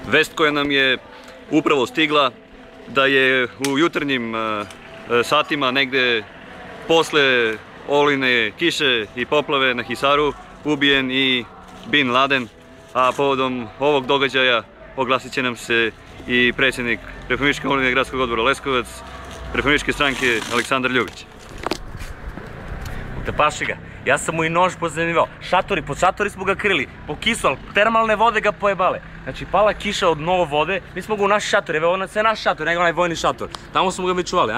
Vest koja nam je upravo stigla da je u jutarnjim satima negde posle olujne kiše i poplave na Hisaru ubijen i Bin Laden, a povodom ovog događaja oglasit će nam se i predsjednik Reformističke omladine gradskog odbora Leskovac, Reformističke stranke Aleksandar Ljubić. Utepaši ga, ja sam mu i nož pozemljivao, pod šatori smo ga krili, po kisu, ali termalne vode ga pojebale. Znači pala kiša od mnogo vode, mi smo ga u naš šator, evo ovo sve naš šator, nego onaj vojni šator. Tamo smo ga mi čuvali,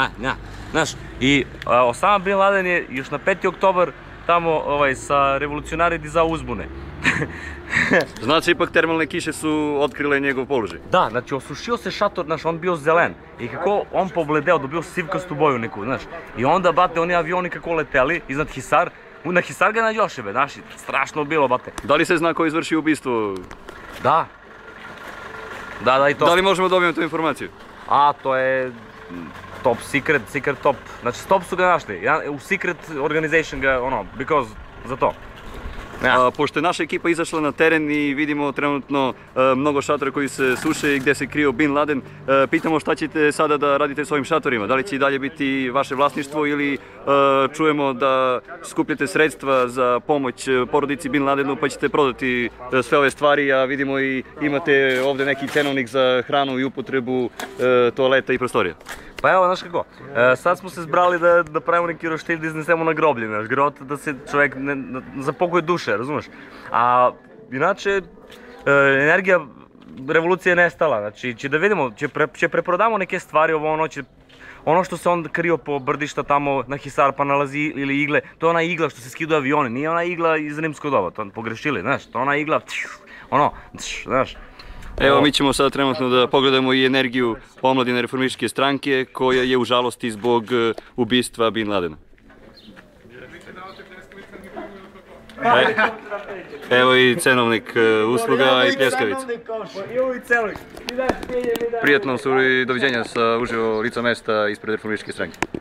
znaš. I Osama Bin Laden je još na 5. oktobar tamo sa revolucionari dizao uzbune. Znači, ipak termalne kiše su otkrile njegov položaj. Da, znači osušio se šator, znaš, on bio zelen. I kako on pobledeo, dobio sivkastu boju neku, znaš. I onda, bate, oni avioni kako leteli iznad Hisar, na Hisar ga nađošebe, znaš, strašno bilo, bate. Da li se zna ko izvrši ubistvo? Da. Da i to. Da li možemo dobijemo tu informaciju? A, to je top secret top. Znači, top su ga našli. U secret organization ga, because, za to. Pošto je naša ekipa izašla na teren i vidimo trenutno mnogo šatora koji se suše i gdje se krio Bin Laden, pitamo šta ćete sada da radite s ovim šatorima? Da li će i dalje biti vaše vlasništvo ili čujemo da skupljate sredstva za pomoć porodici Bin Ladenu pa ćete prodati sve ove stvari, a vidimo i imate ovdje neki cenovnik za hranu i upotrebu toaleta i prostorija. Pa evo, znaš kako, sad smo se zbrali da pravimo neki roštilj da iznesemo na groblje, znaš, grota da se čovjek za pokoj duše, razumeš? A inače, energija revolucije je nestala, znači će da vidimo, će preprodamo neke stvari, ono što se on krio po brdišta tamo na Hisar pa nalazi ili igle, to je ona igla što se skiduje avioni, nije ona igla iz rimskog doba, to pogrešili, znaš, to je ona igla, znaš. Evo, mi ćemo sad trenutno da pogledamo i energiju omladine Reformističke stranke koja je u žalosti zbog ubistva Bin Ladena. Evo i cenovnik usluga i pljeskavica. Prijatno su i doviđenja sa uživo lica mesta ispred Reformističke stranke.